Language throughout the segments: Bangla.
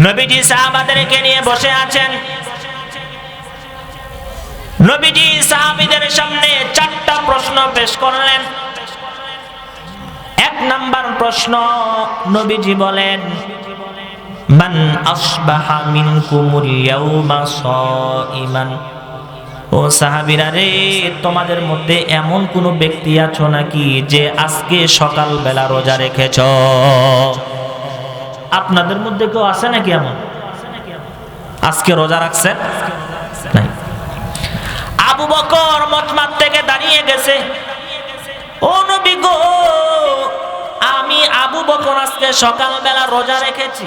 নবীজি সাহাবাদেরকে নিয়ে বসে আছেন। নবীজি সাহাবীদের সামনে চারটা প্রশ্ন পেশ করলেন। এক নাম্বার প্রশ্ন, নবীজি বলেন, মান আসবাহা মিনকুমুল ইয়াউমা সাইমান। ও সাহাবীরা রে, তোমাদের মধ্যে এমন কোন ব্যক্তি আছো নাকি যে আজকে সকালবেলা রোজা রেখেছো? আপনাদের মধ্যে কেউ আছে নাকি এমন আজকে রোজা রাখছে? নাই। আবু বকর মজমাত থেকে দাঁড়িয়ে গেছে, ও নবী গো, আমি আবু বকর আজকে সকালবেলা রোজা রেখেছি।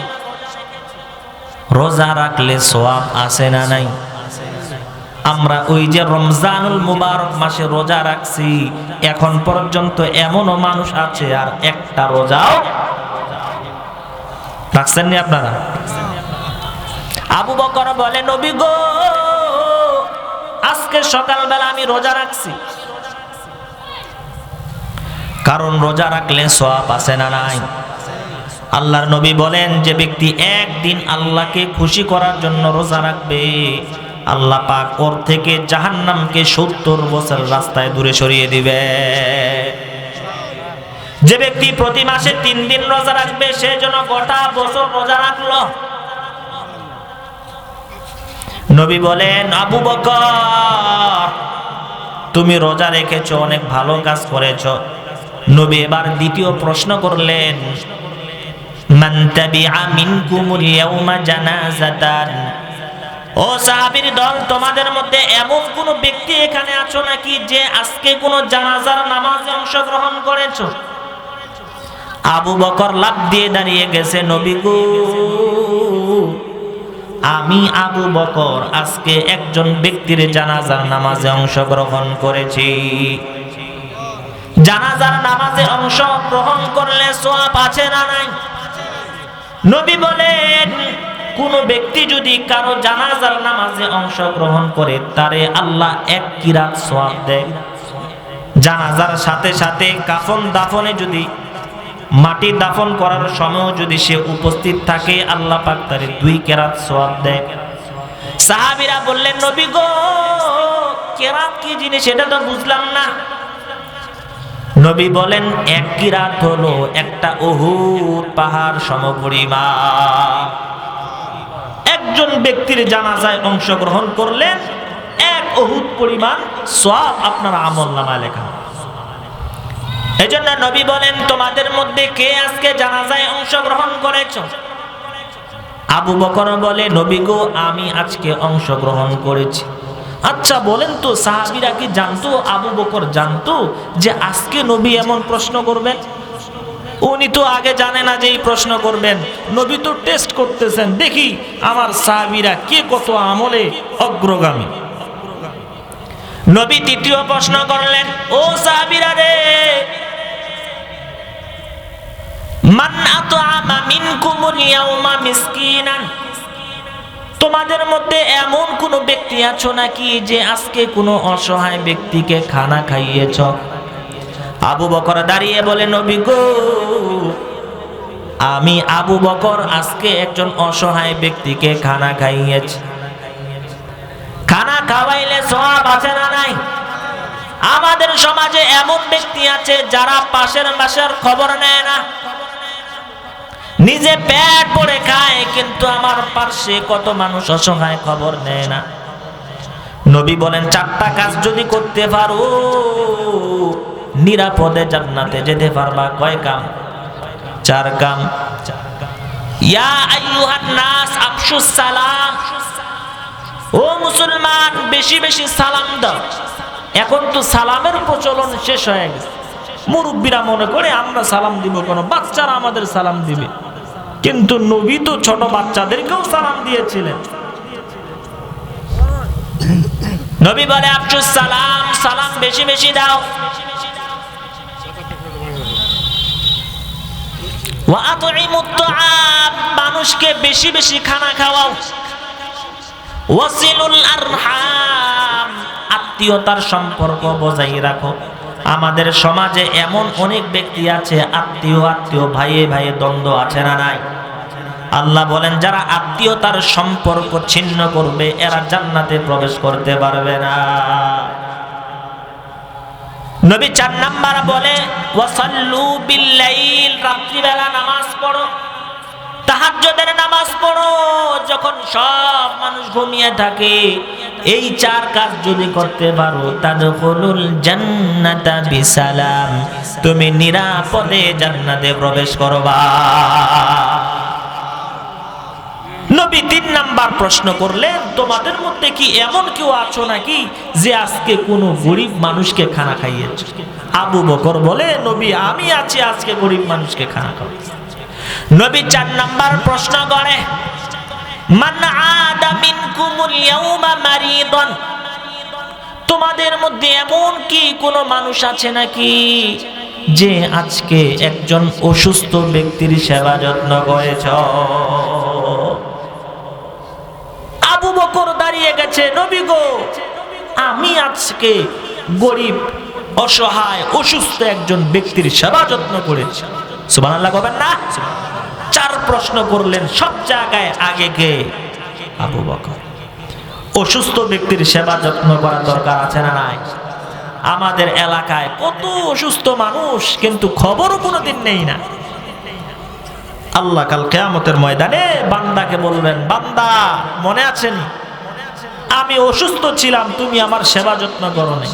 রোজা রাখলে সওয়াব আছে না নাই? আমরা ওই যে রমজানুল মুবারক মাসে রোজা রাখছি, এখন পর্যন্ত এমনও মানুষ আছে আর একটা রোজাও রাখছেন নি আপনারা? আবু বকর বলে, নবী গো, আজকে সকালবেলা আমি রোজা রাখছি। কারণ রোজা রাখলে সওয়াব আছে না নাই? আল্লাহর নবী বলেন, যে ব্যক্তি একদিন আল্লাহকে খুশি করার জন্য রোজা রাখবে, আল্লাহ পাক ওর থেকে জাহান্নামকে 70 বছর রাস্তায় দূরে সরিয়ে দিবে। যে ব্যক্তি প্রতি মাসে 3 দিন রোজা রাখবে, সে যেন গোটা বছর রোজা রাখলো। নবী বলেন, আবু বকর, তুমি রোজা রেখেছো, অনেক ভালো কাজ করেছো। নবী এবার দ্বিতীয় প্রশ্ন করলেন, মান তাবিআ মিনকুমুল ইয়াউমা জানাজাতান। ও সাহাবীর দল, তোমাদের মধ্যে এমন কোন ব্যক্তি এখানে আছো নাকি যে আজকে কোন জানাজার নামাজে অংশগ্রহণ করেছো? আবু বকর লাফ দিয়ে দাঁড়িয়ে গেছে, নবী গো, আমি আবু বকর আজকে একজন ব্যক্তির জানাজার নামাজে অংশগ্রহণ করেছি। জানাজার নামাজে অংশগ্রহণ করলে সওয়াব আছে না নাই? নবী বলেন, কোন ব্যক্তি যদি কারো জানাজার নামাজে অংশগ্রহণ করে, তারে আল্লাহ 1 কিরাত সওয়াব দেয়। জানাজার সাথে সাথে কাফন দাফনে যদি মাটি দাফন করার সময় যদি সে উপস্থিত থাকে, আল্লাহ পাক তারে 2 কিরাত সওয়াব দেয়। সাহাবীরা বললেন, নবী গো, কিরাত কি জিনিস এটা তো বুঝলাম না। নবী বলেন, 1 কিরাত হলো একটা উহুদ পাহাড় সমপরিমাণ। একজন ব্যক্তির জানাজায় অংশগ্রহণ করলেন, 1 উহুদ পরিমাণ সওয়াব আপনার আমলনামায় লেখা। এজন্য নবী বলেন, তোমাদের মধ্যে কে আজকে জানাজায় অংশগ্রহণ করেছো? আবু বকর বলে, নবী গো, আমি আজকে অংশগ্রহণ করেছি। আচ্ছা বলেন তো, সাহাবীরা কি জানতো, আবু বকর জানতো যে আজকে নবী এমন প্রশ্ন করবেন? উনি তো আগে জানে না যে এই প্রশ্ন করবেন। নবী তো টেস্ট করতেছেন, দেখি আমার সাহাবীরা কে কত আমলে অগ্রগামী। নবী তৃতীয় প্রশ্ন করলেন, ও সাহাবীরা রে, মান আতআমা মিনকুমুল ইয়াউমা মিসকিনান। তোমাদের মধ্যে এমন কোন ব্যক্তি আছো নাকি যে আজকে কোনো অসহায় ব্যক্তিকে খানা খাইয়েছ? আবু বকর দাঁড়িয়ে বলে, নবী গো, আমি আবু বকর আজকে একজন অসহায় ব্যক্তিকে খানা খাইয়েছি। খানা খাওয়াইলে সওয়াব আছে না নাই? আমাদের সমাজে এমন ব্যক্তি আছে যারা পাশের মাসের খবর নেয় না, নিজে পেট ভরে খায়, কিন্তু আমার পাশে কত মানুষ অসহায় খবর নেয় না। নবী বলেন, 4টা কাজ যদি করতে পারো, নিরাপদে জান্নাতে যেতে পারবা। কয় কাম? 4 কাম। ইয়া আইয়ুহান নাস আফশুস সালাম। ও মুসলমান, বেশি বেশি সালাম দাও। এখন তো সালামের প্রচলন শেষ হয়ে গেছে। মুরব্বীরা মনে করে আমরা সালাম দিব কেন, বাচ্চারা আমাদের সালাম দিবে। কিন্তু নবী তো ছোট বাচ্চাদেরকেও সালাম দিয়েছিলেন। নবী বলে, আফশুস সালাম, সালাম বেশি বেশি দাও। ওয়া আতঈমুত তাআম, মানুষকে বেশি বেশি খানা খাওয়াও। ওয়াসিলুল আরহাম, আত্মীয়তার সম্পর্ক বজায় রাখো। আমাদের সমাজে এমন অনেক ব্যক্তি আছে, আত্মীয় ভাইয়ে ভাইয়ে দ্বন্দ্ব আছে না নাই? আল্লাহ বলেন যারা আত্মীয়তার সম্পর্ক ছিন্ন করবে এরা জান্নাতে প্রবেশ করতে পারবে না। নবী 4 নাম্বার বলে ওয়াসাল্লু বিল্লাইল, রাত্রিবেলা নামাজ পড়ো, তাহাজ্জুদের নামাজ পড়ো যখন সব মানুষ ঘুমিয়ে থাকে। এই 4 কাজ যদি করতে পারো তাদখুলুল জান্নাতা বিসালাম, তুমি নিরাপদে জান্নাতে প্রবেশ করবা। নবী 3 নাম্বার প্রশ্ন করলেন তোমাদের মধ্যে কি এমন কেউ আছো নাকি যে আজকে কোনো গরিব মানুষকে খানা খাইয়েছে? আবু বকর বলে নবী আমি আছি, আজকে গরিব মানুষকে খানা খাওয়াই। নবী 4 নাম্বার প্রশ্ন করে মান আদা মিনকুমুল ইয়াউমা মারিদান, তোমাদের মধ্যে এমন কি কোনো মানুষ আছে নাকি যে আজকে একজন অসুস্থ ব্যক্তির সেবা যত্ন করেছ? আবু বকর দাঁড়িয়ে গেছে, নবী গো আমি আজকে গরিব অসহায় অসুস্থ একজন ব্যক্তির সেবা যত্ন করেছি। সুবহানাল্লাহ বলেন না? 4 প্রশ্ন করলেন, সব জায়গায় আগে কে? আবু বকর। অসুস্থ ব্যক্তির সেবা যত্ন করা দরকার আছে না নাই? আমাদের এলাকায় কত অসুস্থ মানুষ কিন্তু খবরও কোনোদিন নেই না। আল্লাহ কাল কিয়ামতের ময়দানে বান্দাকে বলবেন বান্দা মনে আছেন আমি অসুস্থ ছিলাম তুমি আমার সেবা যত্ন করো নাই,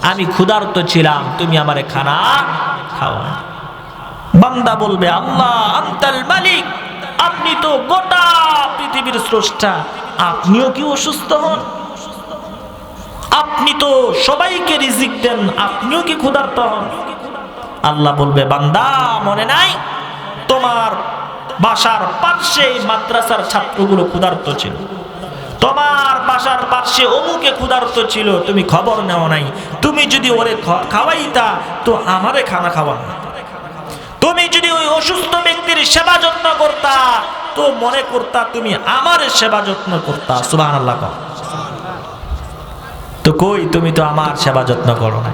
আমি ক্ষুধার্ত ছিলাম তুমি আমারে খানা খাওয়াও। বান্দা বলবে আল্লাহ আনতাল মালিক, আপনি তো গোটা পৃথিবীর স্রষ্টা, আপনিও কি অসুস্থ হন? আপনি তো সবাইকে রিজিক দেন, আপনিও কি ক্ষুধার্ত হন? আল্লাহ বলবে বান্দা মনে নাই তোমার বাসার পাশে মাদ্রাসার ছাত্রগুলো ক্ষুধার্ত ছিল, তোমার বাসার পাশে অমুকে ক্ষুধার্ত ছিল, তুমি খবর নেও নাই। তুমি যদি ওরে খাওয়াইতা তো আমারে খানা খাওয়ান, তুমি যদি ওই অসুস্থ ব্যক্তির সেবা যত্ন করতা তো মনে করতা তুমি আমার সেবা যত্ন করতা। সুবহানাল্লাহ। তো কই তুমি তো আমার সেবা যত্ন করো না।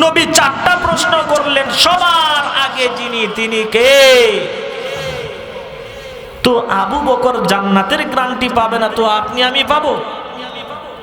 নবী 4টা প্রশ্ন করলেন, সবার আগে যিনি তিনি কে? তো আবু বকর জান্নাতের গ্যারান্টি পাবে না তো আপনি আমি পাবো?